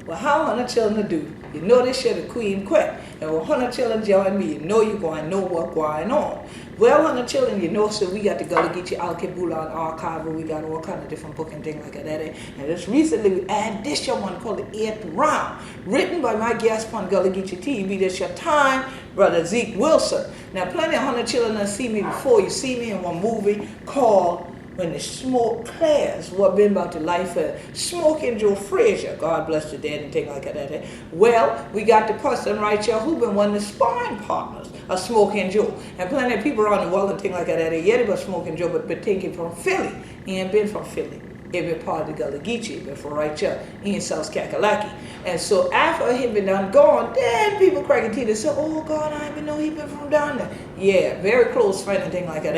Well, how 100 children do? You know this shit a Queen Quet. And when 100 children join me, you know you're going to know what's going on. Well, 100 children, you know, so we got the Gullah, Geechee, Gullah archive, we got all kind of different books and things like that. And just recently we added this your one called the 8th Round, written by my guest on Gullah, Geechee TV. This your time, brother Zeke Wilson. Now, plenty of 100 children have seen me before. You see me in one movie called When the Smoke Clears, what been about the life of Smoking Joe Frazier, God bless the dead and things like that. Well, we got the person right here who been one of the sparring partners of Smoking Joe. And plenty of people around the world and things like that, yeah, about Smoking Joe, but thinking from Philly. He ain't been from Philly. He been part of the Gullah Geechee, but from right here in South Kakalaki. And so after he been done gone, then people cracking teeth and say, oh God, I didn't know he been from down there. Yeah, very close friend and things like that.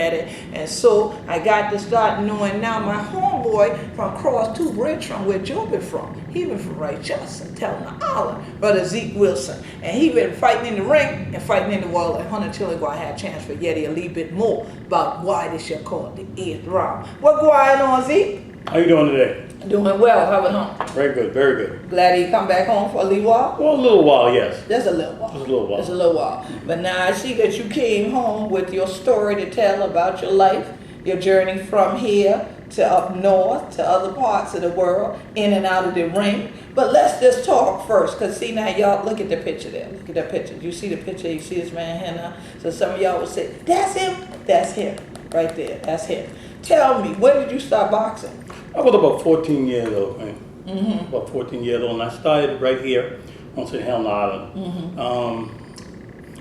And so I got to start knowing now my homeboy from across 2 bridge from where Joe been from. He been from right here, Helena Island, brother Zeke Wilson. And he been fighting in the ring and fighting in the world. And 100 children gonna have a chance for yet a little bit more about why this shit called the 8th Round. What going on, Zeke? How you doing today? Doing well. How about home? Very good, very good. Glad you come back home for a little while? Well, a little while, yes. Just a little while. Just a little while. Just a little while. But now I see that you came home with your story to tell about your life, your journey from here to up north, to other parts of the world, in and out of the ring. But let's just talk first, because see now y'all, look at the picture there. Look at that picture. You see the picture, you see this man here now? So some of y'all would say, that's him? That's him. Right there, that's him. Tell me, when did you start boxing? I was about 14 years old, man. About 14 years old, and I started right here on St. Helena Island.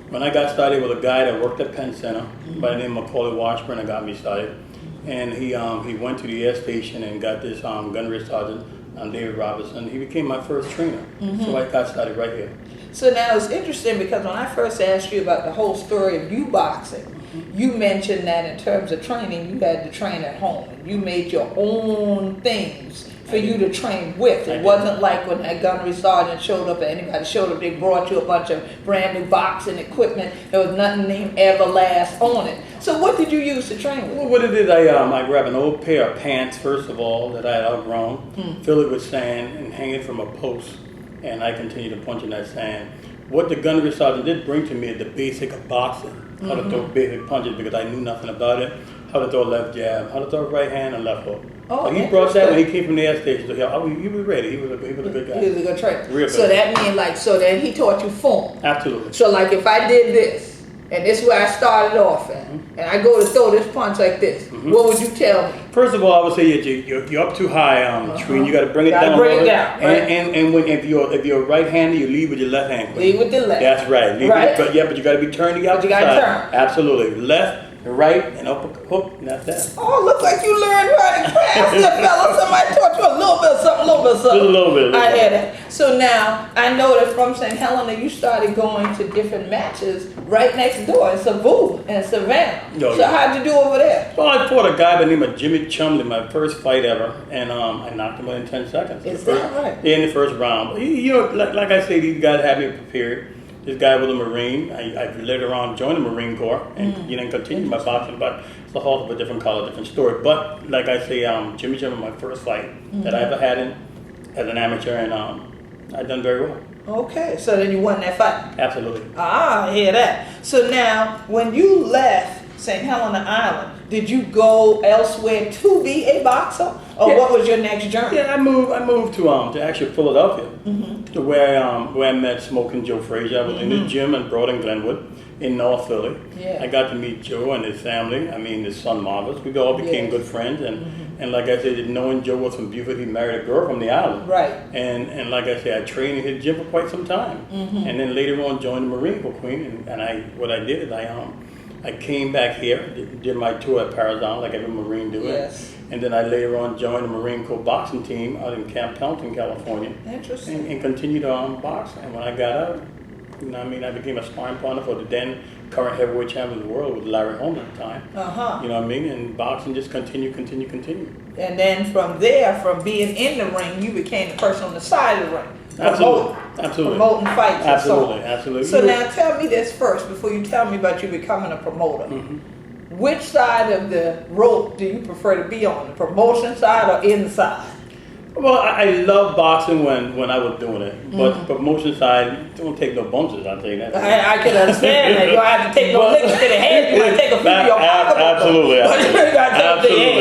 When I got started with a guy that worked at Penn Center by the name of Macaulay Washburn that got me started. And he went to the air station and got this gunnery sergeant, David Robinson. He became my first trainer. So I got started right here. So now it's interesting because when I first asked you about the whole story of you boxing, you mentioned that in terms of training, you had to train at home. You made your own things for you to train with. It wasn't like when that gunnery sergeant showed up or anybody showed up, they brought you a bunch of brand new boxing equipment. There was nothing named Everlast on it. So what did you use to train with? Well, what I did, I grabbed an old pair of pants, first of all, that I had outgrown, fill it with sand, and hang it from a post, and I continued to punch in that sand. What the gunnery sergeant did bring to me is the basic of boxing. How to throw basic punches because I knew nothing about it. How to throw a left jab, how to throw a right hand and left hook. Oh, so he brought that when he came from the air station. So he was ready. He was a good guy. He was a good trainer. Real so good. that means so then he taught you form. Absolutely. So like if I did this, and this is where I started off at, and I go to throw this punch like this, what would you tell me? First of all, I would say you're up too high, Treen. You got to bring it down. Bring it down. Right? And if you're right-handed, you lead with your left hand. Lead with the left. That's right. But you got to be turned the opposite side. You got to turn. Absolutely. Left, right, and up hook, and that's that. Oh, look like you learned how to craft there, fella. Somebody taught you a little bit of something, Just a little bit. I hear that. So now, I know that from St. Helena, you started going to different matches right next door in Cebu and Savannah. So how'd you do over there? Well, I fought a guy by the name of Jimmy Chumley, my first fight ever, and I knocked him out in 10 seconds. Is that right? Yeah, in the first round. You know, like I say, these guys had me prepared. This guy was a Marine. I later on joined the Marine Corps and continued my boxing, but it's a whole of a different color, different story. But like I say, Jimmy Jim was my first fight that I ever had as an amateur, and I done very well. Okay, so then you won that fight? Absolutely. I hear that. So now, when you left St. Helena Island, did you go elsewhere to be a boxer, or what was your next journey? Yeah, I moved to actually Philadelphia, to where I met Smoking Joe Frazier. I was in the gym in Broad and Glenwood in North Philly. Yeah. I got to meet Joe and his family. I mean, his son Marvis. We all became good friends, and like I said, knowing Joe was from Beaufort, he married a girl from the island. Right. And like I said, I trained in his gym for quite some time, and then later on joined the Marine Corps, Queen. And what I did is I came back here, did my tour at Parazon, like every Marine do. Yes. And then I later on joined the Marine Corps boxing team out in Camp Pendleton, California. Interesting. And continued on boxing. And when I got out, I became a sparring partner for the then current heavyweight champion of the world with Larry Holmes at the time. You know what I mean? And boxing just continued. And then from there, from being in the ring, you became the person on the side of the ring. Absolutely. Promoting fights. Absolutely. So now tell me this first before you tell me about you becoming a promoter. Which side of the rope do you prefer to be on, the promotion side or inside? Well, I love boxing when I was doing it, but promotion side, don't take no bumps. I'll tell you that. I can understand that. You don't have to take no licks to the head. You might take a few to your pocketbook.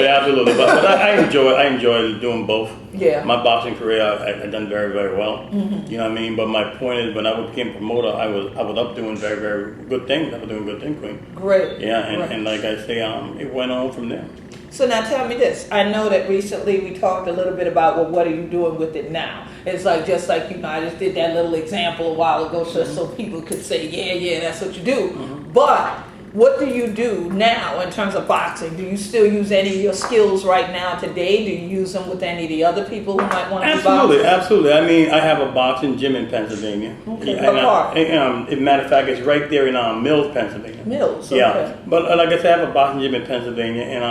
Absolutely. But I enjoy doing both. Yeah. My boxing career, I've done very, very well. You know what I mean? But my point is, when I became promoter, I was up doing very, very good things. I was doing good things, Queen. Great. Yeah, and like I say, it went on from there. So now tell me this. I know that recently we talked a little bit about, well, what are you doing with it now? It's like, just like, I just did that little example a while ago so people could say, yeah, that's what you do. But what do you do now in terms of boxing? Do you still use any of your skills right now today? Do you use them with any of the other people who might want to be boxing? Absolutely. I mean, I have a boxing gym in Pennsylvania. Okay, what part? As a matter of fact, it's right there in Mills, Pennsylvania. Mills, okay. Yeah, but like I said, I have a boxing gym in Pennsylvania, and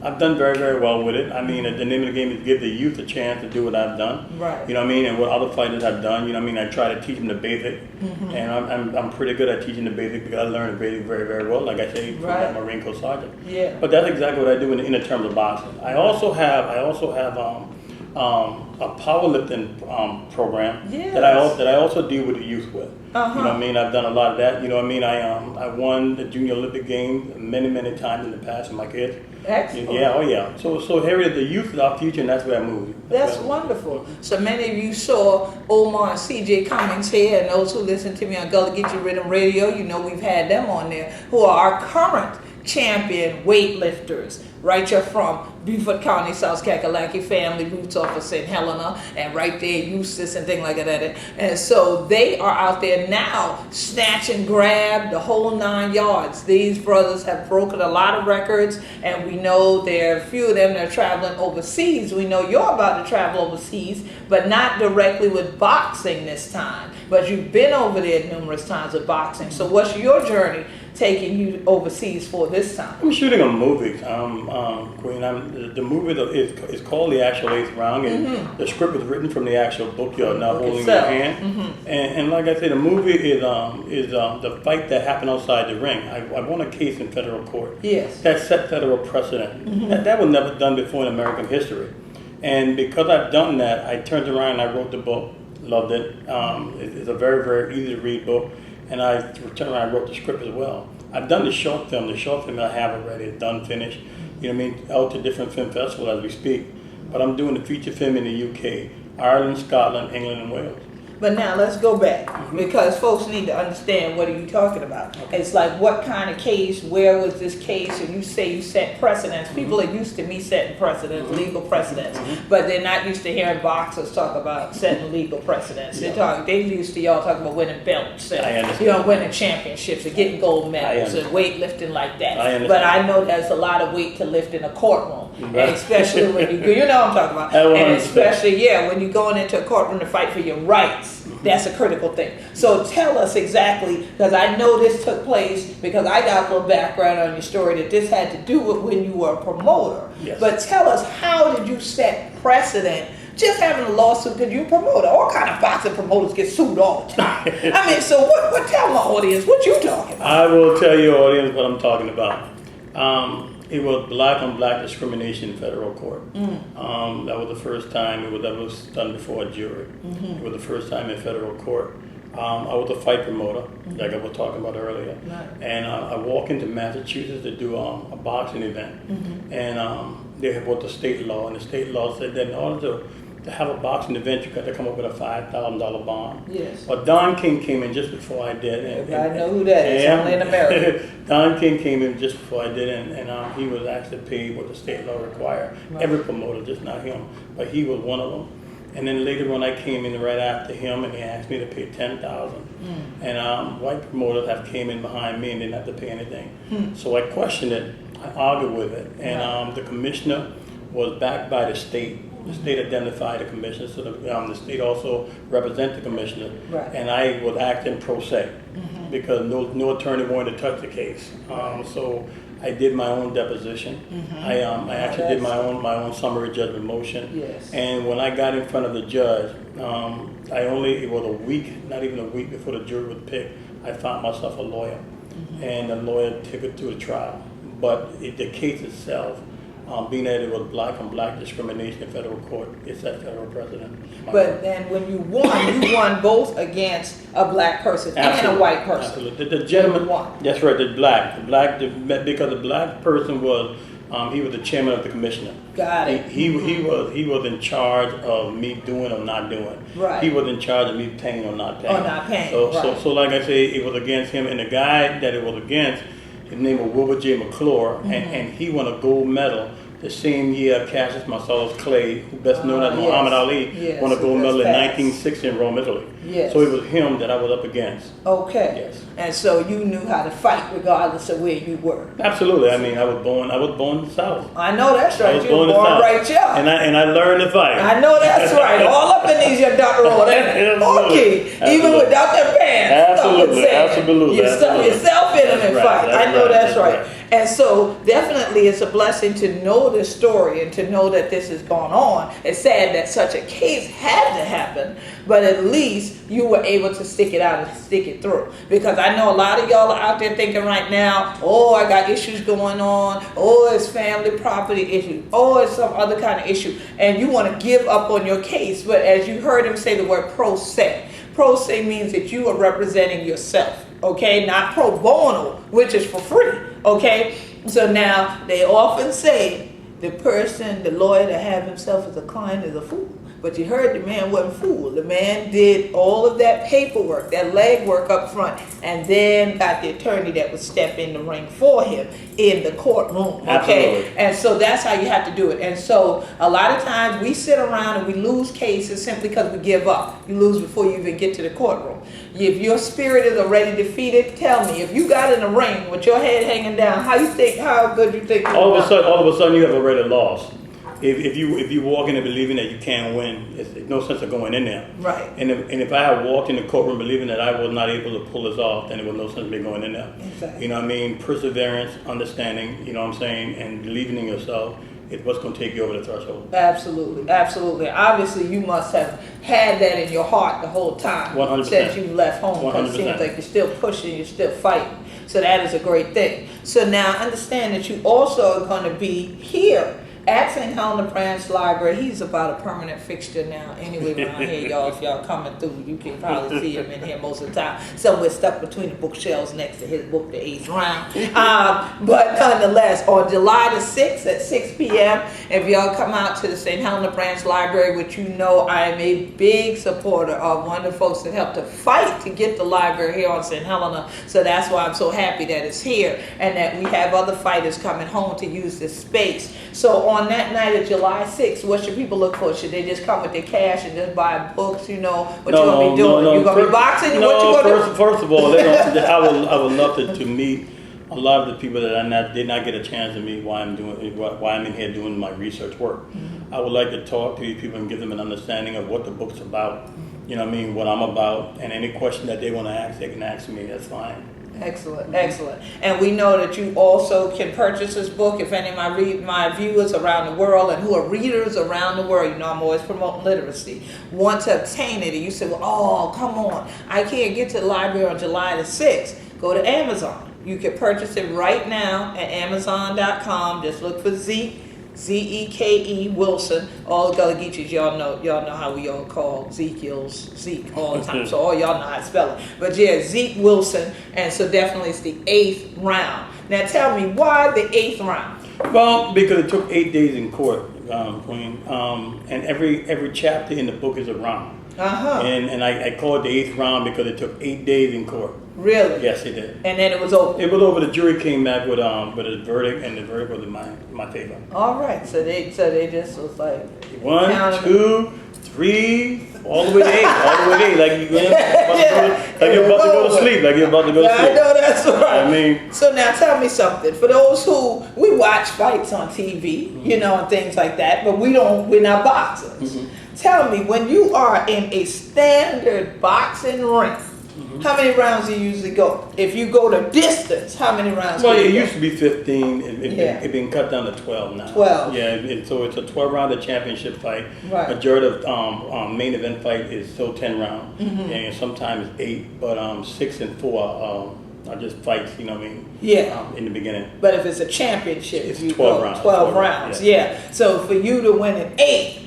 I've done very, very well with it. I mean, the name of the game is give the youth a chance to do what I've done. Right. You know what I mean? And what other fighters have done. You know what I mean? I try to teach them the basic, and I'm pretty good at teaching the basic because I learned the basic very, very well. Like I say, from that Marine Corps sergeant. Yeah. But that's exactly what I do in the terms of boxing. I also have a powerlifting program that I also deal with the youth with. You know what I mean? I've done a lot of that. You know what I mean? I won the Junior Olympic Games many times in the past with my kids. Excellent. Yeah. So Harriet, the youth is our future, and that's where I move. That's wonderful. So many of you saw Omar and CJ Cummings here, and those who listen to me on Gullah Geechee Rhythm Radio, you know we've had them on there, who are our current champion weightlifters. Right, you're from Beaufort County, South Kakalaki family, roots off of St. Helena, and right there, Eustis and things like that. And so they are out there now, snatch and grab, the whole 9 yards. These brothers have broken a lot of records, and we know there are a few of them that are traveling overseas. We know you're about to travel overseas, but not directly with boxing this time. But you've been over there numerous times with boxing. So what's your journey taking you overseas for this time? I'm shooting a movie, Queen. The movie is called The Actual Eighth Round, and the script was written from the actual book you're now holding in your hand. And like I said, the movie is the fight that happened outside the ring. I won a case in federal court. Yes. That set federal precedent. That was never done before in American history. And because I've done that, I turned around and I wrote the book. Loved it. It's a very, very easy to read book. And I turned around and wrote the script as well. I've done the short film. The short film I have already. It's done, finished. You know what I mean? Out to different film festivals as we speak. But I'm doing the feature film in the UK, Ireland, Scotland, England, and Wales. But now let's go back, because folks need to understand, what are you talking about? It's like, what kind of case, where was this case, and you say you set precedents. People are used to me setting precedents, legal precedents, but they're not used to hearing boxers talk about setting legal precedents. They're used to y'all talking about winning belts, and, winning championships, and getting gold medals, and weightlifting like that. But I know there's a lot of weight to lift in a courtroom, and especially when you know what I'm talking about, and especially, when you're going into a courtroom to fight for your rights. That's a critical thing. So tell us exactly, because I know this took place, because I got a little background on your story, that this had to do with when you were a promoter. Yes. But tell us, how did you set precedent just having a lawsuit because you're a promoter? All kind of boxing promoters get sued all the time. I mean, so what? Tell my audience what you talking about. I will tell your audience what I'm talking about. It was black on black discrimination in federal court. That was the first time that was done before a jury. It was the first time in federal court. I was a fight promoter, like I was talking about earlier. And I walked into Massachusetts to do a boxing event. And they had brought the state law, and the state law said that in order to have a boxing event, you got to come up with a $5,000 bond. Yes. But Don King came in just before I did. I know who that is. Only in America. Don King came in just before I did, and he was actually paid what the state law required. Every promoter, just not him, but he was one of them. And then later on, I came in right after him, and he asked me to pay $10,000. And white promoters have came in behind me and didn't have to pay anything. So I questioned it. I argued with it, and the commissioner was backed by the state. The state identified the commissioner, so the state also represented the commissioner. And I was acting pro se because no attorney wanted to touch the case. So I did my own deposition. I actually did my own summary judgment motion. And when I got in front of the judge, it was a week, not even a week before the jury was picked, I found myself a lawyer, and the lawyer took it to a trial. But the case itself, being that it was black on black discrimination in federal court, it's that federal precedent. But then when you won both against a black person and a white person. Absolutely. The gentleman won. That's right, because the black person was, he was the chairman of the commissioner. Got it. He was in charge of me doing or not doing. Right. He was in charge of me paying or not paying. Or not paying. So like I say, it was against him, and the guy that it was against, his name was Wilbur J. McClure, and he won a gold medal the same year Cassius Marcellus Clay, who best known as Muhammad Ali, won a gold medal in 1960 in Rome, Italy. Yes. So it was him that I was up against. Okay. Yes. And so you knew how to fight regardless of where you were. Absolutely. I mean, I was born in the South. I know that's right. You were born right here. And I learned to fight. I know that's right. All up in these your dark road. Okay. Even without their pants. Absolutely. You stuff yourself in them and fight. I know that's right. And so definitely it's a blessing to know this story and to know that this has gone on. It's sad that such a case had to happen, but at least you were able to stick it out and stick it through. Because I know a lot of y'all are out there thinking right now, oh, I got issues going on, oh, it's family property issue, oh, it's some other kind of issue, and you want to give up on your case. But as you heard him say the word pro se. Pro se means that you are representing yourself, okay? Not pro bono, which is for free, okay? So now they often say the lawyer that have himself as a client is a fool. But you heard the man wasn't fooled. The man did all of that paperwork, that legwork up front, and then got the attorney that would step in the ring for him in the courtroom. Okay? Absolutely. And so that's how you have to do it. And so a lot of times we sit around and we lose cases simply because we give up. You lose before you even get to the courtroom. If your spirit is already defeated, tell me, if you got in the ring with your head hanging down, how good you think all of a sudden you have already lost. If you walk in and believing that you can't win, it's no sense of going in there. Right. And if I had walked in the courtroom believing that I was not able to pull this off, then it was no sense of me going in there. Exactly. You know what I mean? Perseverance, understanding, you know what I'm saying, and believing in yourself is what's going to take you over the threshold. Absolutely, absolutely. Obviously, you must have had that in your heart the whole time. 100%. Since you left home, because it seems like you're still pushing, you're still fighting. So that is a great thing. So now understand that you also are going to be here at St. Helena Branch Library. He's about a permanent fixture now anyway around here, y'all. If y'all coming through, you can probably see him in here most of the time. Somewhere stuck between the bookshelves next to his book, The Eighth Round. But nonetheless, on July the 6th at 6 p.m., if y'all come out to the St. Helena Branch Library, which you know I am a big supporter of, one of the folks that helped to fight to get the library here on St. Helena. So that's why I'm so happy that it's here and that we have other fighters coming home to use this space. So on that night of July 6th, what should people look for? Should they just come with their cash and just buy books? You know what you're gonna be doing? You're gonna be boxing? First of all, I would love to meet a lot of the people that did not get a chance to meet why I'm in here doing my research work. Mm-hmm. I would like to talk to these people and give them an understanding of what the book's about. You know what I mean? What I'm about, and any question that they want to ask, they can ask me. That's fine. Excellent, excellent. And we know that you also can purchase this book if any of my viewers around the world and who are readers around the world, you know I'm always promoting literacy, want to obtain it. And you say, well, oh, come on, I can't get to the library on July the 6th. Go to Amazon. You can purchase it right now at Amazon.com. Just look for Zeke. Zeke Wilson. All the Gullah Geechees, y'all know how we all call Zeke all the time. So all y'all know how to spell it. But yeah, Zeke Wilson, and so definitely it's the 8th round. Now tell me, why the 8th round? Well, because it took 8 days in court, Queen, and every chapter in the book is a round. Uh-huh. And I call it the 8th round because it took 8 days in court. Really? Yes, it did. And then it was over? It was over. The jury came back with a verdict, and the verdict was in my favor. All right. So they just was like 1, 2, 3, all the way to 8. All the way to 8. Like you're about to go to sleep. Like you're about to go to sleep. I know that's right. I mean. So now tell me something. For those who, we watch fights on TV, mm-hmm. you know, and things like that, but we're not boxers. Mm-hmm. Tell me, when you are in a standard boxing ring, mm-hmm. how many rounds do you usually go? If you go to distance, how many rounds? Well, it used to be 15. It's been cut down to 12 now. 12. Yeah, so it's a 12-round championship fight. Right. Majority of main event fight is still 10 rounds, mm-hmm. and sometimes 8, but 6 and 4 are just fights, you know what I mean? Yeah. In the beginning. But if it's a championship, It's you 12 go rounds. 12 rounds. Yeah. So for you to win an 8,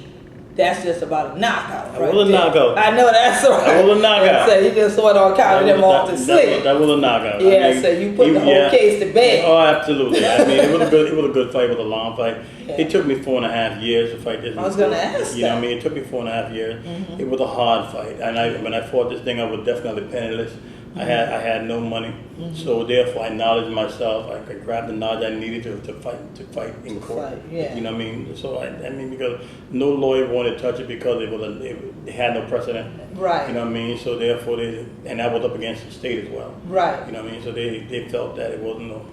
that's just about a knockout. Right? A knockout. I know that's right. That was a knockout. So you just sort of counted them off to sleep. That was a knockout. Yeah. I mean, So you put the whole case to bed. Oh, absolutely. I mean, it was a good fight. It was a long fight. Yeah. It took me 4.5 years to fight this. I was going to ask you know what I mean? It took me 4.5 years. Mm-hmm. It was a hard fight, and when I fought this thing, I was definitely penniless. I had no money, so therefore I knowledged myself. I could grab the knowledge I needed to fight in court. Yeah. You know what I mean? So I mean, because no lawyer wanted to touch it because it had no precedent. Right. You know what I mean? So therefore and that was up against the state as well. Right. You know what I mean? So they felt that it wasn't no.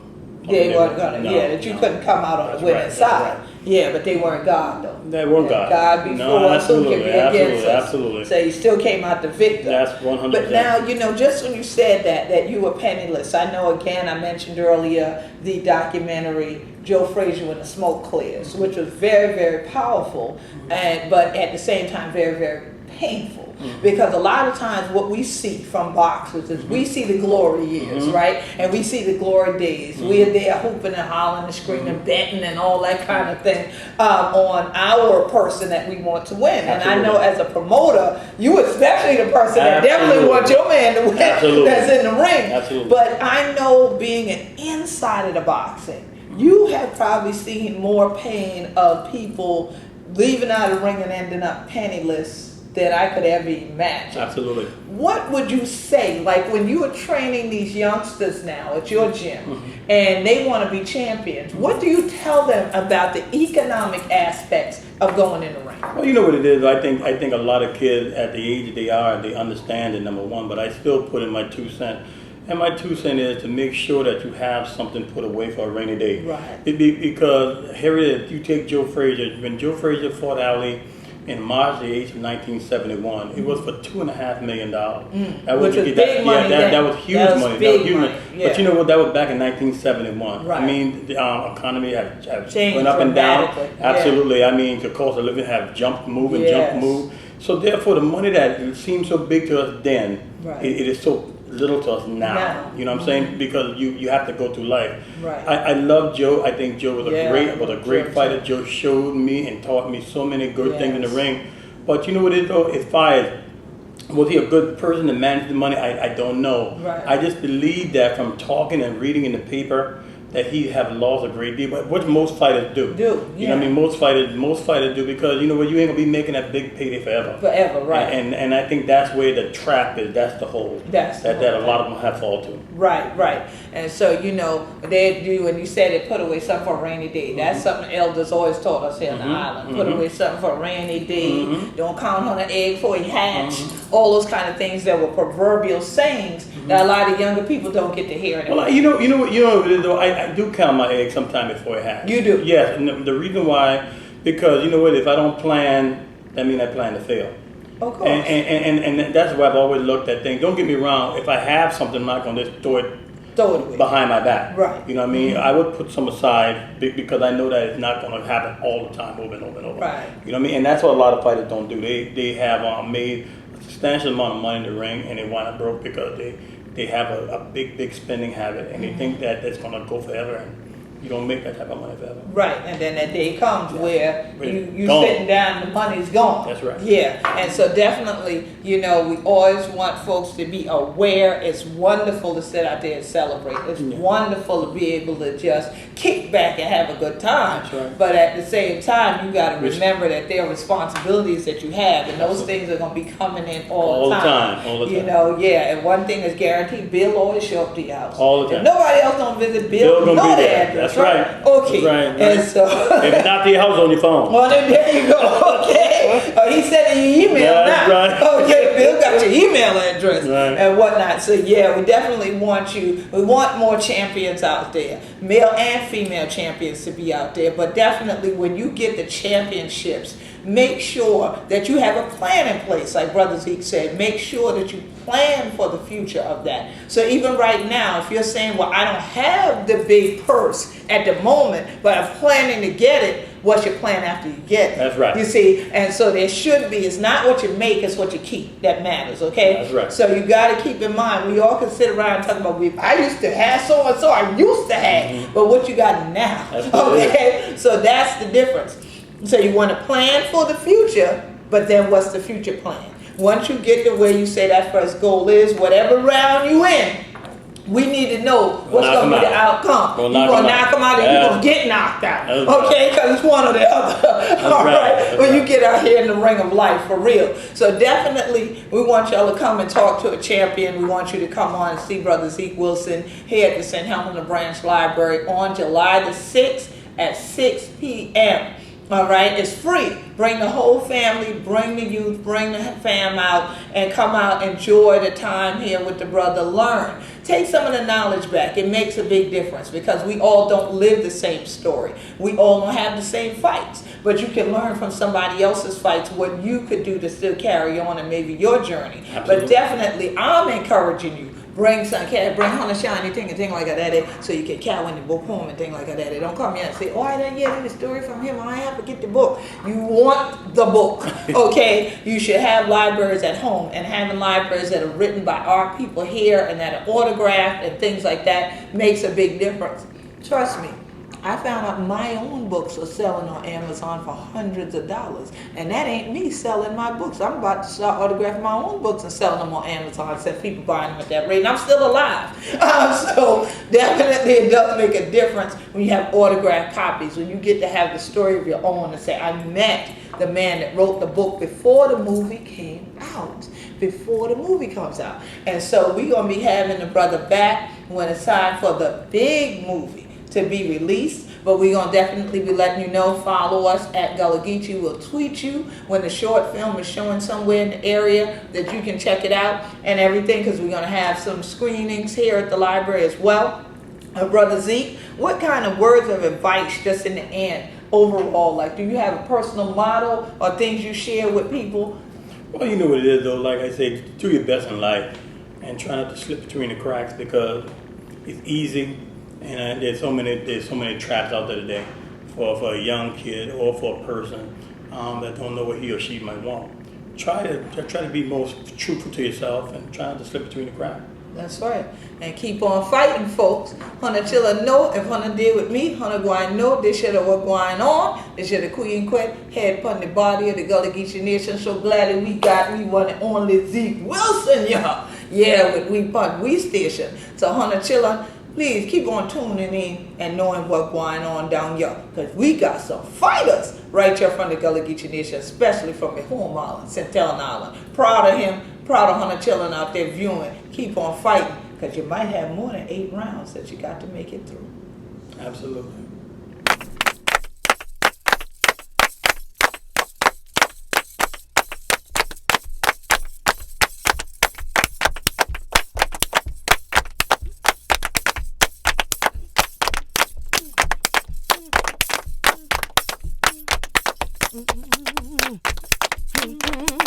They weren't gonna. That you couldn't come out on the winning side. Right. Yeah, but they weren't God though. They weren't God. God before us, who can be against us? Absolutely. So you still came out the victor. That's 100%. But now, just when you said that you were penniless, I know again I mentioned earlier the documentary Joe Frazier When the Smoke Clears, which was very, very powerful, but at the same time very, very painful. Because a lot of times what we see from boxers is we see the glory years, right? And we see the glory days. We're there hooping and hollering and screaming, betting and all that kind of thing on our person that we want to win. Absolutely. And I know as a promoter, you especially the person that definitely wants your man to win that's in the ring. Absolutely. But I know being an inside of the boxing, you have probably seen more pain of people leaving out of the ring and ending up penniless than I could ever imagine. Absolutely. What would you say, like when you are training these youngsters now at your gym and they want to be champions, what do you tell them about the economic aspects of going in the ring? Well, you know what it is. I think a lot of kids at the age they are, they understand it, number one, but I still put in my 2 cents. And my 2 cents is to make sure that you have something put away for a rainy day. Right. Because here it is, you take Joe Frazier. When Joe Frazier fought Ali in March the 8th of 1971, it was for $2.5 million. That was big money. That was huge money. That was huge money. Yeah. But you know what? That was back in 1971. Right. I mean, the economy have changed went up and down. Absolutely. Yeah. I mean, the cost of living have jumped, move, and jump, move. So therefore, the money that seemed so big to us then, it is so little to us now. You know what I'm saying? Because you have to go through life. Right. I love Joe. I think Joe was a great fighter. Joe showed me and taught me so many good things in the ring. But you know what it is though? As far as was he a good person to manage the money? I don't know. Right. I just believe that from talking and reading in the paper that he have lost a great deal, but what most fighters do. You know what I mean? Most fighters do, because you know what, you ain't gonna be making that big payday forever. Forever, right. And I think that's where the trap is. That's the hole. That a lot of them have fall to. Right. And so, they do, and you said it, put away something for a rainy day. That's something elders always taught us here on the island. Put away something for a rainy day. Don't count on an egg before he hatch. All those kind of things that were proverbial sayings that a lot of younger people don't get to hear anymore. Well, you know what it is though? I do count my eggs sometime before it hatches. You do? Yes, and the reason why, because you know what, if I don't plan, that means I plan to fail. Of course. And that's why I've always looked at things. Don't get me wrong, if I have something, I'm not going to just throw it away behind my back. Right. You know what I mean? I would put some aside because I know that it's not going to happen all the time, over and over and over. Right. You know what I mean? And that's what a lot of fighters don't do. They have made a substantial amount of money in the ring, and they wind up broke because they have a big spending habit, and they think that it's going to go forever, and you don't make that type of money forever. Right, and then that day comes where you sitting down, the money's gone. That's right. Yeah, and so definitely, we always want folks to be aware. It's wonderful to sit out there and celebrate. It's wonderful to be able to just kick back and have a good time. That's right. But at the same time, you got to remember that there are responsibilities that you have, and those things are going to be coming in all the time. All the time. And one thing is guaranteed: Bill always show up to your house. All the time. If nobody else don't visit Bill, gonna know be there. that. That's right. Okay. That's right. And so if it's not to your house, on your phone. Well, then there you go. Okay. He said in your email That's now. right. Okay, Bill got your email address and whatnot. So yeah, we definitely want you. We want more champions out there, male and female champions to be out there. But definitely, when you get the championships, make sure that you have a plan in place. Like Brother Zeke said, make sure that you plan for the future of that. So even right now, if you're saying, well, I don't have the big purse at the moment, but I'm planning to get it, what's your plan after you get it. That's right. You see, and so there should be, it's not what you make, it's what you keep that matters, okay? That's right. So you got to keep in mind, we all can sit around and talk about, I used to have so-and-so, I used to have, but what you got now, okay? So that's the difference. So you want to plan for the future, but then what's the future plan? Once you get to where you say that first goal is, whatever round you in, we need to know what's going to be the outcome. You're going to knock them out and you're going to get knocked out. Okay? Because it's one or the other. All right? When you get out here in the ring of life, for real. So definitely, we want y'all to come and talk to a champion. We want you to come on and see Brother Zeke Wilson here at the St. Helena Branch Library on July the 6th at 6 p.m. All right, it's free. Bring the whole family, bring the youth, bring the fam out, and come out, enjoy the time here with the brother, learn. Take some of the knowledge back. It makes a big difference because we all don't live the same story. We all don't have the same fights, but you can learn from somebody else's fights what you could do to still carry on and maybe your journey. Absolutely. But definitely, I'm encouraging you. Bring some, bring Hunter shiny thing like that, so you can carry in the book home and thing like that. Don't come here and say, oh, I didn't get the story from him. I have to get the book. You want the book, okay? You should have libraries at home, and having libraries that are written by our people here and that are autographed and things like that makes a big difference. Trust me. I found out my own books are selling on Amazon for hundreds of dollars. And that ain't me selling my books. I'm about to start autographing my own books and selling them on Amazon instead people buying them at that rate. And I'm still alive. So definitely it does make a difference when you have autographed copies, when you get to have the story of your own and say, I met the man that wrote the book before the movie came out. Before the movie comes out. And so we're going to be having the brother back when it's time for the big movie to be released, but we're going to definitely be letting you know. Follow us at Gullah Geechee. We'll tweet you when the short film is showing somewhere in the area that you can check it out and everything, because we're going to have some screenings here at the library as well. Brother Zeke, what kind of words of advice just in the end overall, like do you have a personal motto or things you share with people? Well, you know what it is though, like I say, do your best in life and try not to slip between the cracks because it's easy. And there's so many traps out there today for a young kid or for a person that don't know what he or she might want. Try to be most truthful to yourself and try not to slip between the cracks. That's right. And keep on fighting, folks. Hunter chilla know if Hunter did with me, Hunter going know this shit of what going on. This shit of Queen Quet, head upon the body of the Gullah Geechee Nation. So glad that we one and only Zeke Wilson, y'all. Yeah, with we station. So Hunter chilla, please keep on tuning in and knowing what's going on down here. Because we got some fighters right here from the Gullah Geechee Nation, especially from the home island, St. Helena Island. Proud of him, proud of Hunter chilling out there viewing. Keep on fighting, because you might have more than 8 rounds that you got to make it through. Absolutely. Mm-hmm.